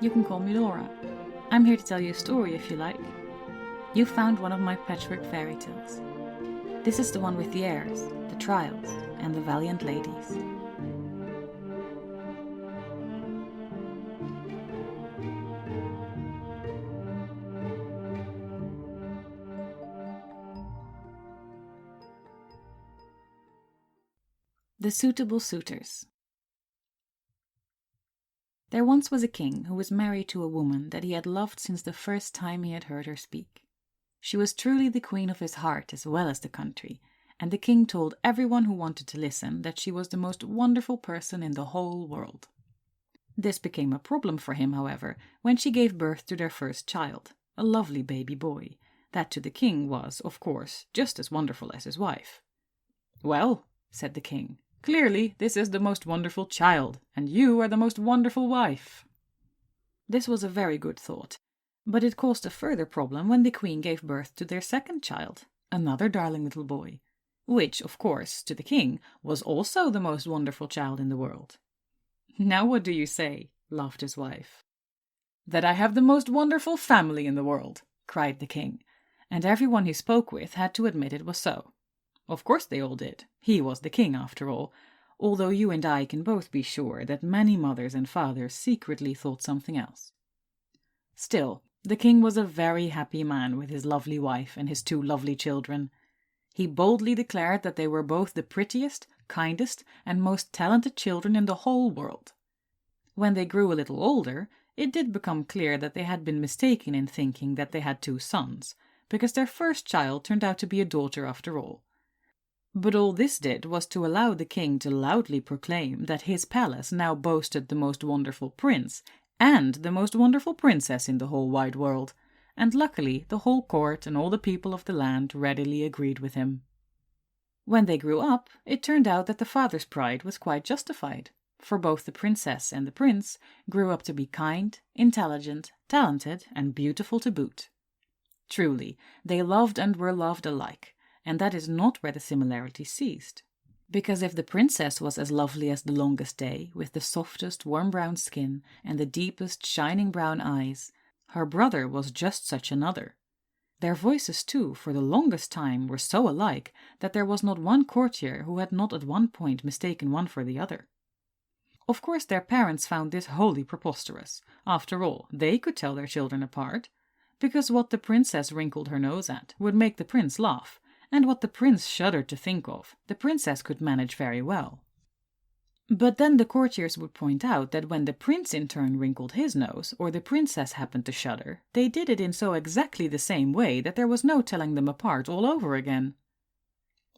You can call me Laura. I'm here to tell you a story if you like. You found one of my Patchwork Fairy Tales. This is the one with the heirs, the trials, and the valiant ladies. The Suitable Suitors. There once was a king who was married to a woman that he had loved since the first time he had heard her speak. She was truly the queen of his heart as well as the country, and the king told everyone who wanted to listen that she was the most wonderful person in the whole world. This became a problem for him, however, when she gave birth to their first child, a lovely baby boy, that to the king was, of course, just as wonderful as his wife. "Well," said the king, "clearly this is the most wonderful child, and you are the most wonderful wife." This was a very good thought, but it caused a further problem when the queen gave birth to their second child, another darling little boy, which, of course, to the king, was also the most wonderful child in the world. "Now what do you say?" laughed his wife. "That I have the most wonderful family in the world," cried the king, and everyone he spoke with had to admit it was so. Of course they all did. He was the king after all, although you and I can both be sure that many mothers and fathers secretly thought something else. Still, the king was a very happy man with his lovely wife and his two lovely children. He boldly declared that they were both the prettiest, kindest, and most talented children in the whole world. When they grew a little older, it did become clear that they had been mistaken in thinking that they had two sons, because their first child turned out to be a daughter after all. But all this did was to allow the king to loudly proclaim that his palace now boasted the most wonderful prince and the most wonderful princess in the whole wide world, and luckily the whole court and all the people of the land readily agreed with him. When they grew up, it turned out that the father's pride was quite justified, for both the princess and the prince grew up to be kind, intelligent, talented, and beautiful to boot. Truly, they loved and were loved alike, and that is not where the similarity ceased. Because if the princess was as lovely as the longest day, with the softest warm brown skin and the deepest shining brown eyes, her brother was just such another. Their voices too, for the longest time, were so alike that there was not one courtier who had not at one point mistaken one for the other. Of course their parents found this wholly preposterous. After all, they could tell their children apart, because what the princess wrinkled her nose at would make the prince laugh, and what the prince shuddered to think of, the princess could manage very well. But then the courtiers would point out that when the prince in turn wrinkled his nose, or the princess happened to shudder, they did it in so exactly the same way that there was no telling them apart all over again.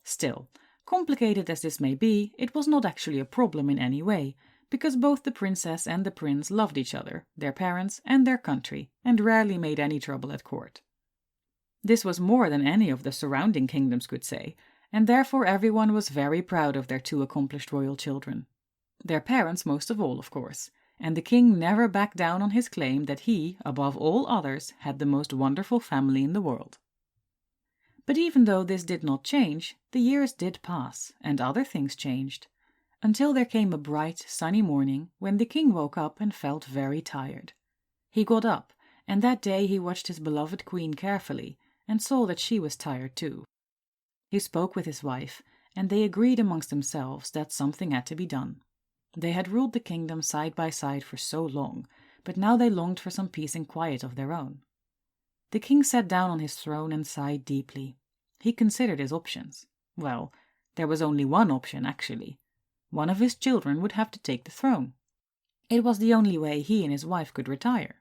Still, complicated as this may be, it was not actually a problem in any way, because both the princess and the prince loved each other, their parents, and their country, and rarely made any trouble at court. This was more than any of the surrounding kingdoms could say, and therefore everyone was very proud of their two accomplished royal children. Their parents most of all, of course, and the king never backed down on his claim that he, above all others, had the most wonderful family in the world. But even though this did not change, the years did pass, and other things changed, until there came a bright, sunny morning when the king woke up and felt very tired. He got up, and that day he watched his beloved queen carefully, and saw that she was tired too. He spoke with his wife, and they agreed amongst themselves that something had to be done. They had ruled the kingdom side by side for so long, but now they longed for some peace and quiet of their own. The king sat down on his throne and sighed deeply. He considered his options. Well, there was only one option, actually. One of his children would have to take the throne. It was the only way he and his wife could retire.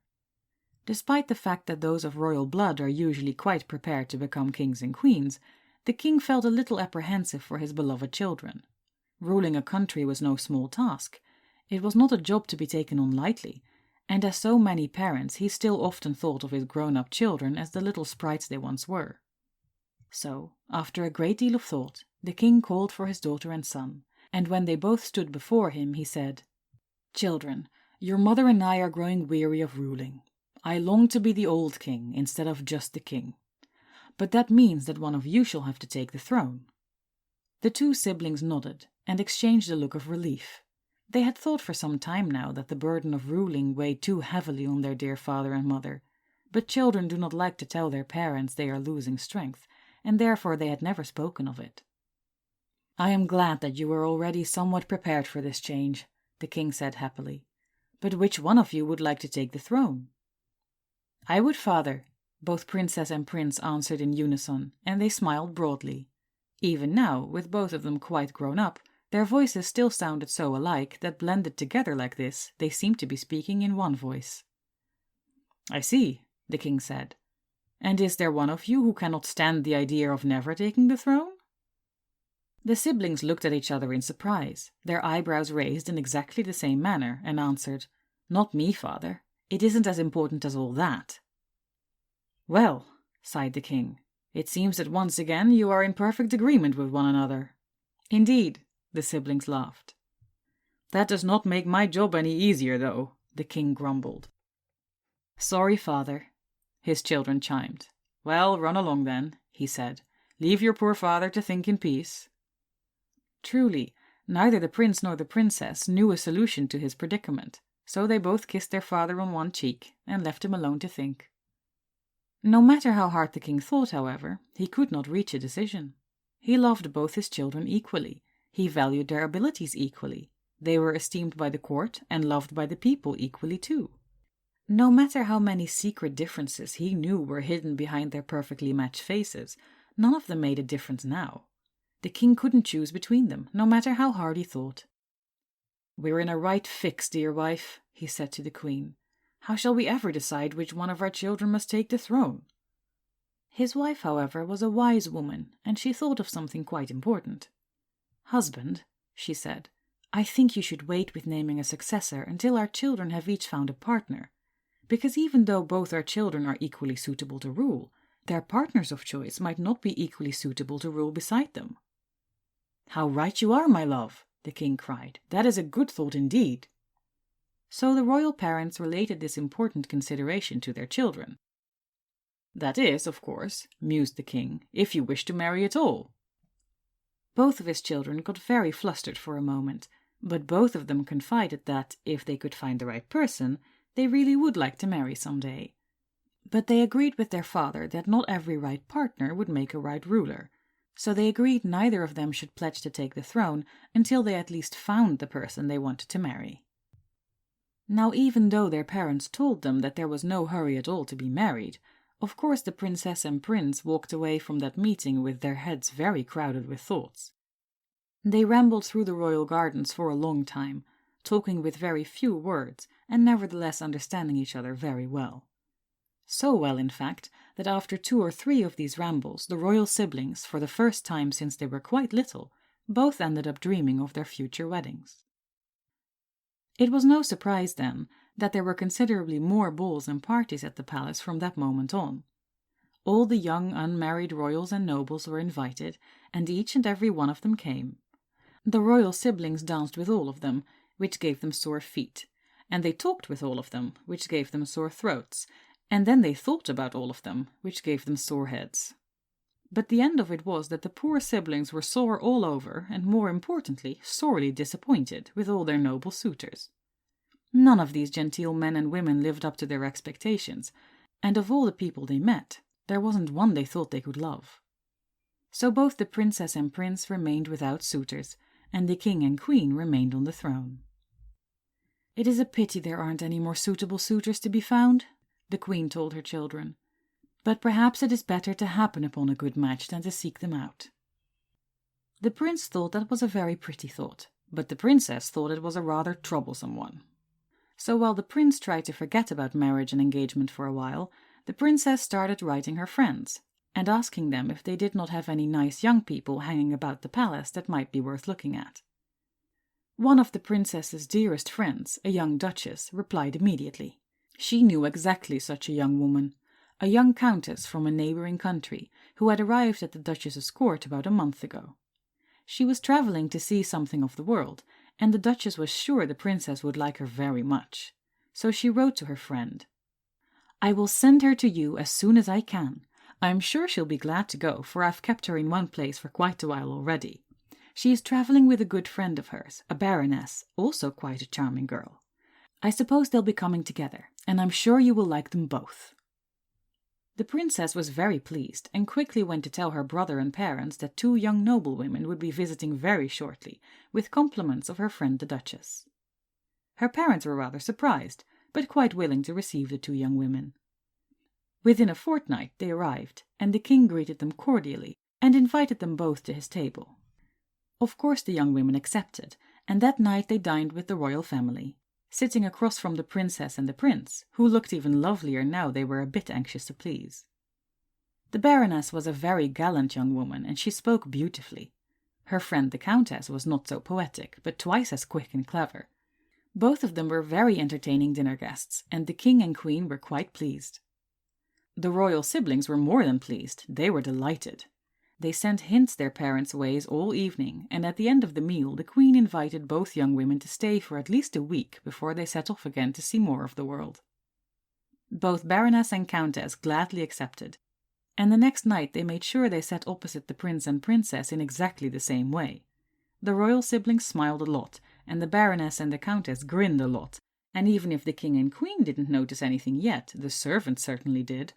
Despite the fact that those of royal blood are usually quite prepared to become kings and queens, the king felt a little apprehensive for his beloved children. Ruling a country was no small task. It was not a job to be taken on lightly, and as so many parents, he still often thought of his grown-up children as the little sprites they once were. So, after a great deal of thought, the king called for his daughter and son, and when they both stood before him, he said, "Children, your mother and I are growing weary of ruling. I long to be the old king instead of just the king. But that means that one of you shall have to take the throne." The two siblings nodded and exchanged a look of relief. They had thought for some time now that the burden of ruling weighed too heavily on their dear father and mother, but children do not like to tell their parents they are losing strength, and therefore they had never spoken of it. "I am glad that you were already somewhat prepared for this change," the king said happily. "But which one of you would like to take the throne?" "I would, father," both princess and prince answered in unison, and they smiled broadly. Even now, with both of them quite grown up, their voices still sounded so alike that blended together like this, they seemed to be speaking in one voice. "I see," the king said. "And is there one of you who cannot stand the idea of never taking the throne?" The siblings looked at each other in surprise, their eyebrows raised in exactly the same manner, and answered, "Not me, father. It isn't as important as all that." "Well," sighed the king, "it seems that once again you are in perfect agreement with one another." "Indeed," the siblings laughed. "That does not make my job any easier, though," the king grumbled. "Sorry, father," his children chimed. "Well, run along then," he said. "Leave your poor father to think in peace." Truly, neither the prince nor the princess knew a solution to his predicament, so they both kissed their father on one cheek and left him alone to think. No matter how hard the king thought, however, he could not reach a decision. He loved both his children equally. He valued their abilities equally. They were esteemed by the court and loved by the people equally too. No matter how many secret differences he knew were hidden behind their perfectly matched faces, none of them made a difference now. The king couldn't choose between them, no matter how hard he thought. "We're in a right fix, dear wife," he said to the queen. "How shall we ever decide which one of our children must take the throne?" His wife, however, was a wise woman, and she thought of something quite important. "Husband," she said, "I think you should wait with naming a successor until our children have each found a partner. Because even though both our children are equally suitable to rule, their partners of choice might not be equally suitable to rule beside them." "How right you are, my love!" the king cried. "That is a good thought indeed." So the royal parents related this important consideration to their children. "That is, of course," mused the king, "if you wish to marry at all." Both of his children got very flustered for a moment, but both of them confided that, if they could find the right person, they really would like to marry some day. But they agreed with their father that not every right partner would make a right ruler, so they agreed neither of them should pledge to take the throne until they at least found the person they wanted to marry. Now, even though their parents told them that there was no hurry at all to be married, of course the princess and prince walked away from that meeting with their heads very crowded with thoughts. They rambled through the royal gardens for a long time, talking with very few words, and nevertheless understanding each other very well. So well, in fact, that after 2 or 3 of these rambles, the royal siblings, for the first time since they were quite little, both ended up dreaming of their future weddings. It was no surprise, then, that there were considerably more balls and parties at the palace from that moment on. All the young unmarried royals and nobles were invited, and each and every one of them came. The royal siblings danced with all of them, which gave them sore feet, and they talked with all of them, which gave them sore throats, and then they thought about all of them, which gave them sore heads. But the end of it was that the poor siblings were sore all over, and more importantly, sorely disappointed with all their noble suitors. None of these genteel men and women lived up to their expectations, and of all the people they met, there wasn't one they thought they could love. So both the princess and prince remained without suitors, and the king and queen remained on the throne. "It is a pity there aren't any more suitable suitors to be found," the queen told her children. "But perhaps it is better to happen upon a good match than to seek them out." The prince thought that was a very pretty thought, but the princess thought it was a rather troublesome one. So while the prince tried to forget about marriage and engagement for a while, the princess started writing her friends, and asking them if they did not have any nice young people hanging about the palace that might be worth looking at. One of the princess's dearest friends, a young duchess, replied immediately. She knew exactly such a young woman, a young countess from a neighboring country, who had arrived at the duchess's court about a month ago. She was traveling to see something of the world, and the duchess was sure the princess would like her very much. So she wrote to her friend, "I will send her to you as soon as I can. I am sure she'll be glad to go, for I've kept her in one place for quite a while already. She is traveling with a good friend of hers, a baroness, also quite a charming girl. I suppose they'll be coming together, and I'm sure you will like them both." The princess was very pleased and quickly went to tell her brother and parents that 2 young noblewomen would be visiting very shortly, with compliments of her friend the Duchess. Her parents were rather surprised, but quite willing to receive the 2 young women. Within a fortnight they arrived, and the king greeted them cordially and invited them both to his table. Of course the young women accepted, and that night they dined with the royal family, sitting across from the princess and the prince, who looked even lovelier now they were a bit anxious to please. The baroness was a very gallant young woman, and she spoke beautifully. Her friend the countess was not so poetic, but twice as quick and clever. Both of them were very entertaining dinner guests, and the king and queen were quite pleased. The royal siblings were more than pleased, they were delighted. They sent hints their parents' ways all evening, and at the end of the meal the queen invited both young women to stay for at least a week before they set off again to see more of the world. Both baroness and countess gladly accepted, and the next night they made sure they sat opposite the prince and princess in exactly the same way. The royal siblings smiled a lot, and the baroness and the countess grinned a lot, and even if the king and queen didn't notice anything yet, the servants certainly did.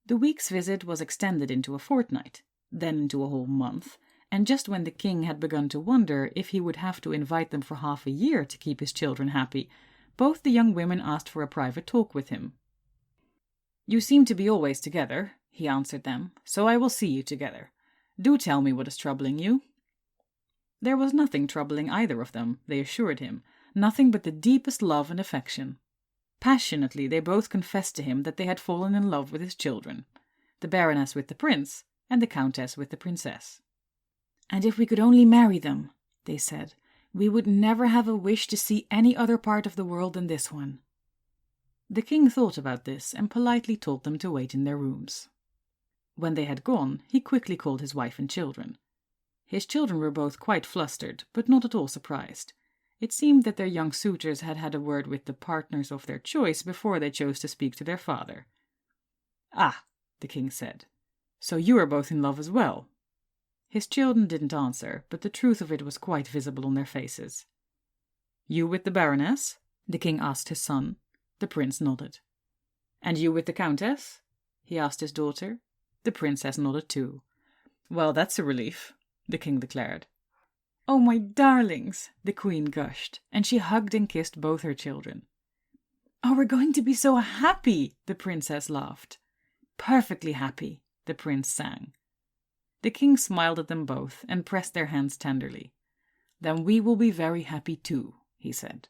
The week's visit was extended into a fortnight, then into a whole month, and just when the king had begun to wonder if he would have to invite them for half a year to keep his children happy, both the young women asked for a private talk with him. "You seem to be always together," he answered them, "so I will see you together. Do tell me what is troubling you." There was nothing troubling either of them, they assured him, nothing but the deepest love and affection. Passionately they both confessed to him that they had fallen in love with his children, the baroness with the prince, and the countess with the princess. "And if we could only marry them," they said, "we would never have a wish to see any other part of the world than this one." The king thought about this and politely told them to wait in their rooms. When they had gone, he quickly called his wife and children. His children were both quite flustered, but not at all surprised. It seemed that their young suitors had had a word with the partners of their choice before they chose to speak to their father. "Ah," the king said, "so you are both in love as well?" His children didn't answer, but the truth of it was quite visible on their faces. "You with the baroness?" the king asked his son. The prince nodded. "And you with the countess?" he asked his daughter. The princess nodded too. "Well, that's a relief," the king declared. "Oh, my darlings," the queen gushed, and she hugged and kissed both her children. "Oh, we're going to be so happy," the princess laughed. "Perfectly happy," the prince sang. The king smiled at them both and pressed their hands tenderly. "Then we will be very happy too," he said.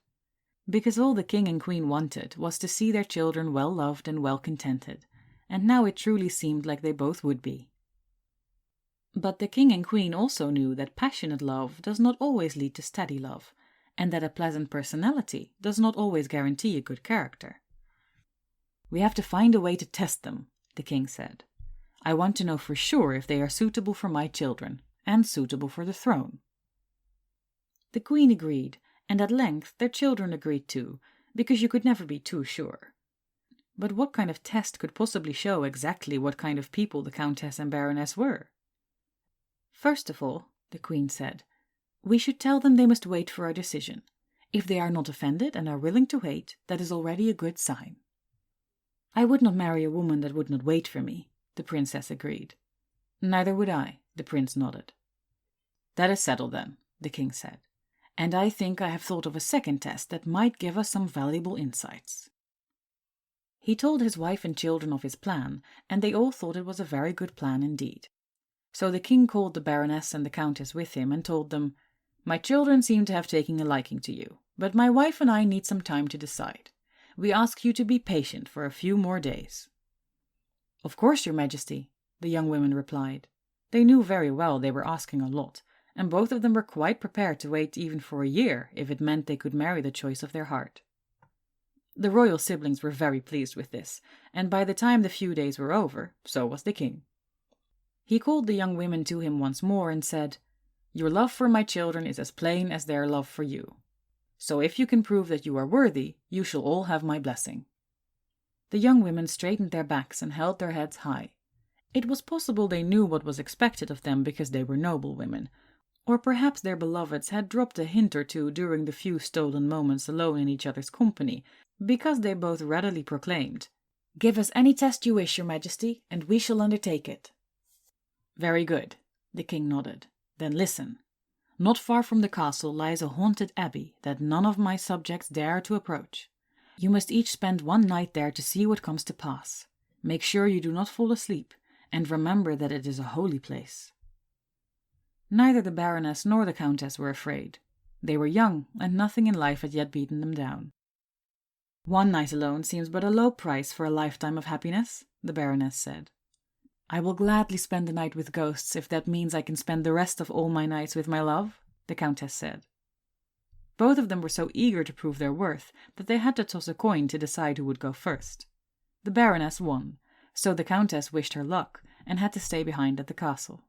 Because all the king and queen wanted was to see their children well loved and well contented, and now it truly seemed like they both would be. But the king and queen also knew that passionate love does not always lead to steady love, and that a pleasant personality does not always guarantee a good character. "We have to find a way to test them," the king said. "I want to know for sure if they are suitable for my children, and suitable for the throne." The queen agreed, and at length their children agreed too, because you could never be too sure. But what kind of test could possibly show exactly what kind of people the countess and baroness were? "First of all," the queen said, "we should tell them they must wait for our decision. If they are not offended and are willing to wait, that is already a good sign." "I would not marry a woman that would not wait for me," the princess agreed. "Neither would I," the prince nodded. "That is settled then," the king said, "and I think I have thought of a second test that might give us some valuable insights." He told his wife and children of his plan, and they all thought it was a very good plan indeed. So the king called the baroness and the countess with him and told them, "My children seem to have taken a liking to you, but my wife and I need some time to decide. We ask you to be patient for a few more days." "Of course, your majesty," the young women replied. They knew very well they were asking a lot, and both of them were quite prepared to wait even for a year if it meant they could marry the choice of their heart. The royal siblings were very pleased with this, and by the time the few days were over, so was the king. He called the young women to him once more and said, "Your love for my children is as plain as their love for you. So if you can prove that you are worthy, you shall all have my blessing." The young women straightened their backs and held their heads high. It was possible they knew what was expected of them because they were noblewomen, Or perhaps their beloveds had dropped a hint or two during the few stolen moments alone in each other's company, because they both readily proclaimed, "Give us any test you wish, your majesty, and we shall undertake it." "Very good," the king nodded. "Then listen. Not far from the castle lies a haunted abbey that none of my subjects dare to approach. You must each spend one night there to see what comes to pass. Make sure you do not fall asleep, and remember that it is a holy place." Neither the Baroness nor the Countess were afraid. They were young, and nothing in life had yet beaten them down. "One night alone seems but a low price for a lifetime of happiness," the Baroness said. "I will gladly spend the night with ghosts if that means I can spend the rest of all my nights with my love," the Countess said. Both of them were so eager to prove their worth that they had to toss a coin to decide who would go first. The Baroness won, so the Countess wished her luck and had to stay behind at the castle.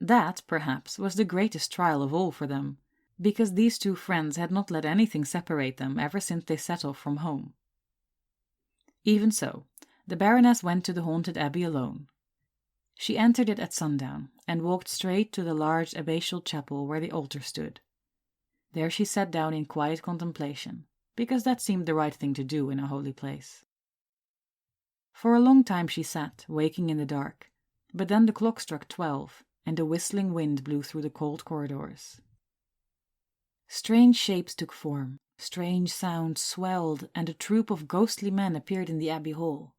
That, perhaps, was the greatest trial of all for them, because these two friends had not let anything separate them ever since they set off from home. Even so, the Baroness went to the haunted abbey alone. She entered it at sundown and walked straight to the large abbatial chapel where the altar stood. There she sat down in quiet contemplation, because that seemed the right thing to do in a holy place. For a long time she sat, waking in the dark, but then the clock struck 12, and a whistling wind blew through the cold corridors. Strange shapes took form, strange sounds swelled, and a troop of ghostly men appeared in the abbey hall.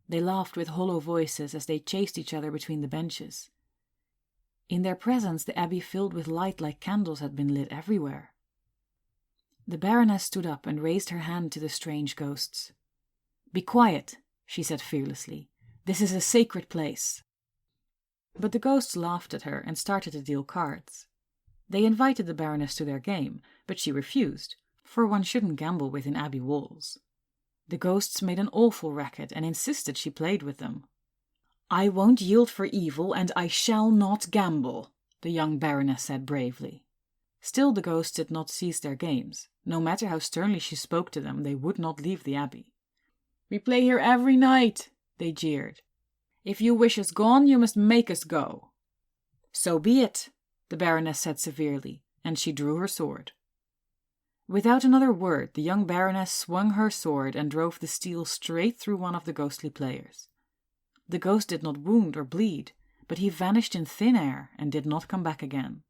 They laughed with hollow voices as they chased each other between the benches. In their presence the abbey filled with light like candles had been lit everywhere. The Baroness stood up and raised her hand to the strange ghosts. "Be quiet," she said fearlessly. "This is a sacred place." But the ghosts laughed at her and started to deal cards. They invited the Baroness to their game, but she refused, for one shouldn't gamble within abbey walls. The ghosts made an awful racket and insisted she played with them. "I won't yield for evil, and I shall not gamble," the young Baroness said bravely. Still the ghosts did not cease their games. No matter how sternly she spoke to them, they would not leave the abbey. "We play here every night," they jeered. "If you wish us gone, you must make us go." "So be it," the Baroness said severely, and she drew her sword. Without another word, the young Baroness swung her sword and drove the steel straight through one of the ghostly players. The ghost did not wound or bleed, but he vanished in thin air and did not come back again.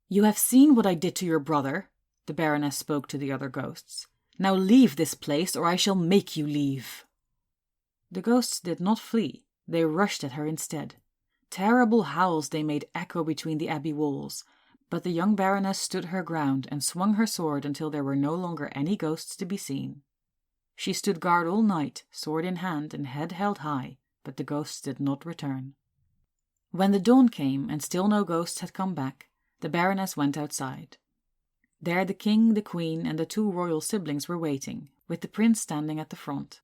"You have seen what I did to your brother," the Baroness spoke to the other ghosts. "Now leave this place, or I shall make you leave." The ghosts did not flee, they rushed at her instead. Terrible howls they made echo between the abbey walls, but the young Baroness stood her ground and swung her sword until there were no longer any ghosts to be seen. She stood guard all night, sword in hand and head held high, but the ghosts did not return. When the dawn came and still no ghosts had come back, the Baroness went outside. There the king, the queen, and the two royal siblings were waiting, with the prince standing at the front.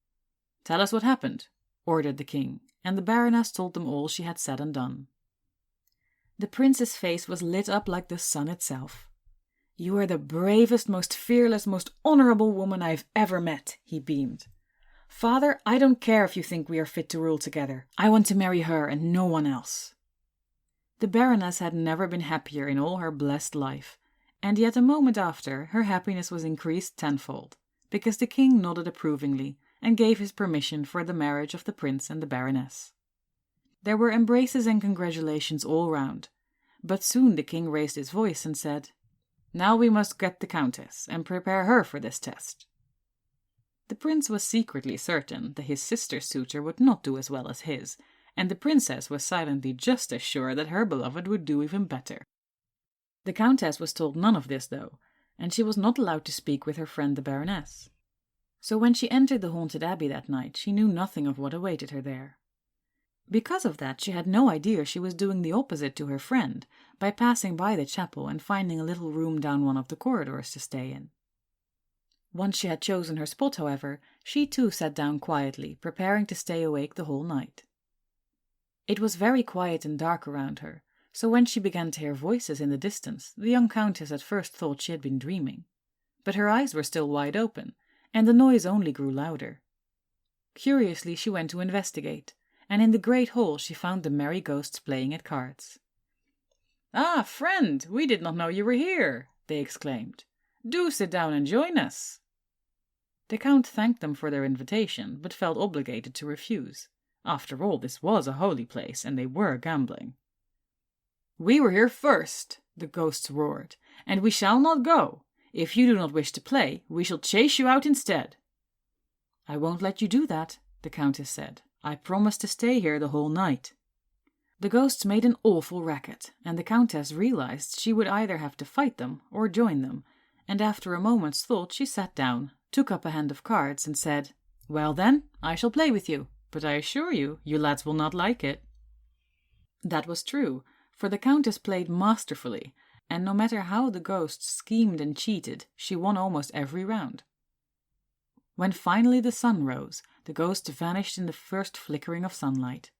"Tell us what happened," ordered the king, and the Baroness told them all she had said and done. The prince's face was lit up like the sun itself. "You are the bravest, most fearless, most honorable woman I have ever met," he beamed. "Father, I don't care if you think we are fit to rule together. I want to marry her and no one else." The Baroness had never been happier in all her blessed life, and yet a moment after her happiness was increased tenfold, because the king nodded approvingly and gave his permission for the marriage of the prince and the Baroness. There were embraces and congratulations all round, but soon the king raised his voice and said, "Now we must get the Countess and prepare her for this test." The prince was secretly certain that his sister's suitor would not do as well as his, and the princess was silently just as sure that her beloved would do even better. The Countess was told none of this, though, and she was not allowed to speak with her friend the Baroness. So when she entered the haunted abbey that night, she knew nothing of what awaited her there. Because of that, she had no idea she was doing the opposite to her friend by passing by the chapel and finding a little room down one of the corridors to stay in. Once she had chosen her spot, however, she too sat down quietly, preparing to stay awake the whole night. It was very quiet and dark around her, so when she began to hear voices in the distance, the young Countess at first thought she had been dreaming. But her eyes were still wide open, and the noise only grew louder. Curiously, she went to investigate, and in the great hall she found the merry ghosts playing at cards. "Ah, friend, we did not know you were here," they exclaimed. "Do sit down and join us." The Count thanked them for their invitation, but felt obligated to refuse. After all, this was a holy place, and they were gambling. "We were here first," the ghosts roared, "and we shall not go. If you do not wish to play, we shall chase you out instead." "I won't let you do that," the Countess said. "I promise to stay here the whole night." The ghosts made an awful racket, and the Countess realized she would either have to fight them or join them, and after a moment's thought she sat down, took up a hand of cards, and said, "Well then, I shall play with you, but I assure you, you lads will not like it." That was true, for the Countess played masterfully, and no matter how the ghosts schemed and cheated, she won almost every round. When finally the sun rose, the ghosts vanished in the first flickering of sunlight.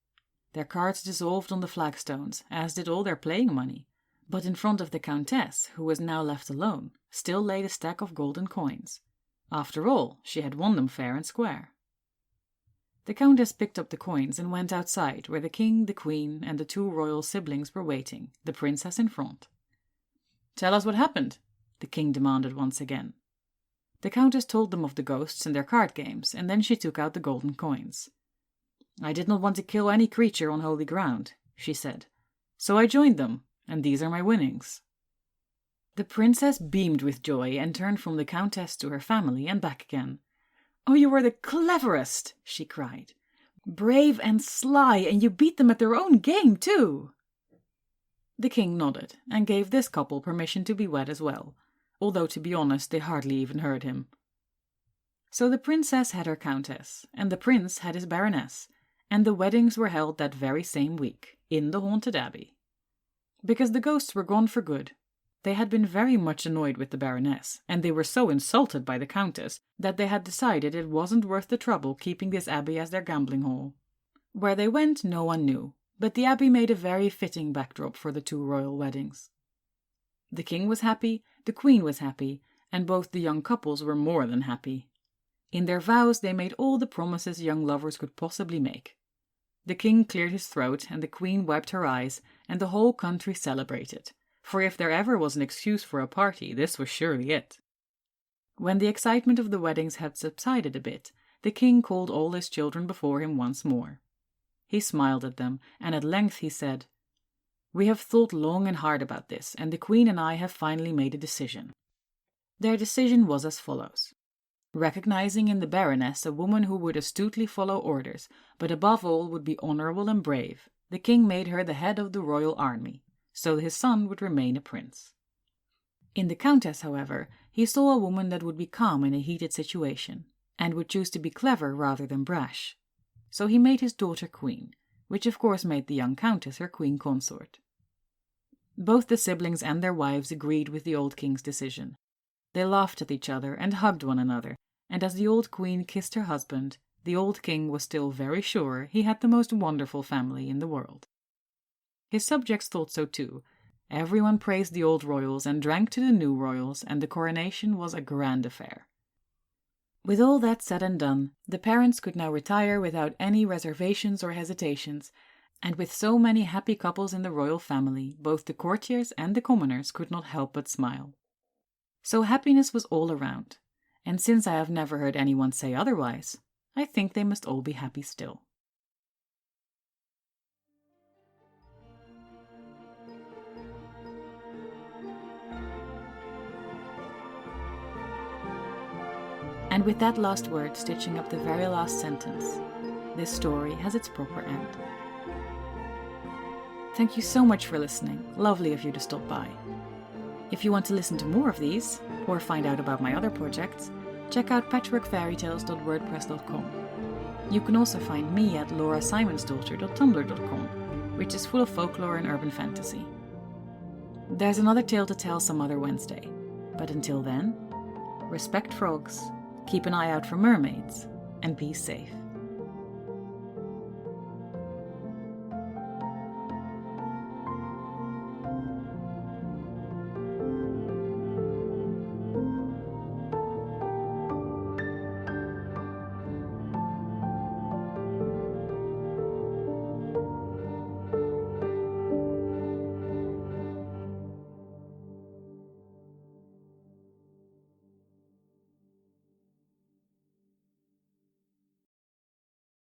Their cards dissolved on the flagstones, as did all their playing money, but in front of the Countess, who was now left alone, still lay the stack of golden coins. After all, she had won them fair and square. The Countess picked up the coins and went outside, where the King, the Queen, and the two royal siblings were waiting, the Princess in front. "Tell us what happened," the King demanded once again. The Countess told them of the ghosts and their card games, and then she took out the golden coins. "I did not want to kill any creature on holy ground," she said, "so I joined them, and these are my winnings." The Princess beamed with joy and turned from the Countess to her family and back again. "Oh, you are the cleverest!" she cried. "Brave and sly, and you beat them at their own game, too!" The King nodded and gave this couple permission to be wed as well, although to be honest they hardly even heard him. So the Princess had her Countess, and the Prince had his Baroness, and the weddings were held that very same week, in the haunted abbey. Because the ghosts were gone for good, they had been very much annoyed with the Baroness, and they were so insulted by the Countess that they had decided it wasn't worth the trouble keeping this abbey as their gambling hall. Where they went no one knew, but the abbey made a very fitting backdrop for the two royal weddings. The King was happy, the Queen was happy, and both the young couples were more than happy. In their vows they made all the promises young lovers could possibly make. The King cleared his throat, and the Queen wiped her eyes, and the whole country celebrated, for if there ever was an excuse for a party, this was surely it. When the excitement of the weddings had subsided a bit, the King called all his children before him once more. He smiled at them, and at length he said, "We have thought long and hard about this, and the Queen and I have finally made a decision." Their decision was as follows. Recognizing in the Baroness a woman who would astutely follow orders, but above all would be honorable and brave, the King made her the head of the royal army, so his son would remain a prince. In the Countess, however, he saw a woman that would be calm in a heated situation, and would choose to be clever rather than brash. So he made his daughter queen, which of course made the young Countess her queen consort. Both the siblings and their wives agreed with the old King's decision. They laughed at each other and hugged one another, and as the old Queen kissed her husband, the old King was still very sure he had the most wonderful family in the world. His subjects thought so too. Everyone praised the old royals and drank to the new royals, and the coronation was a grand affair. With all that said and done, the parents could now retire without any reservations or hesitations, and with so many happy couples in the royal family, both the courtiers and the commoners could not help but smile. So happiness was all around, and since I have never heard anyone say otherwise, I think they must all be happy still. And with that last word stitching up the very last sentence, this story has its proper end. Thank you so much for listening. Lovely of you to stop by. If you want to listen to more of these, or find out about my other projects, check out patchworkfairytales.wordpress.com. You can also find me at laurasimonsdaughter.tumblr.com, which is full of folklore and urban fantasy. There's another tale to tell some other Wednesday, but until then, respect frogs, keep an eye out for mermaids, and be safe.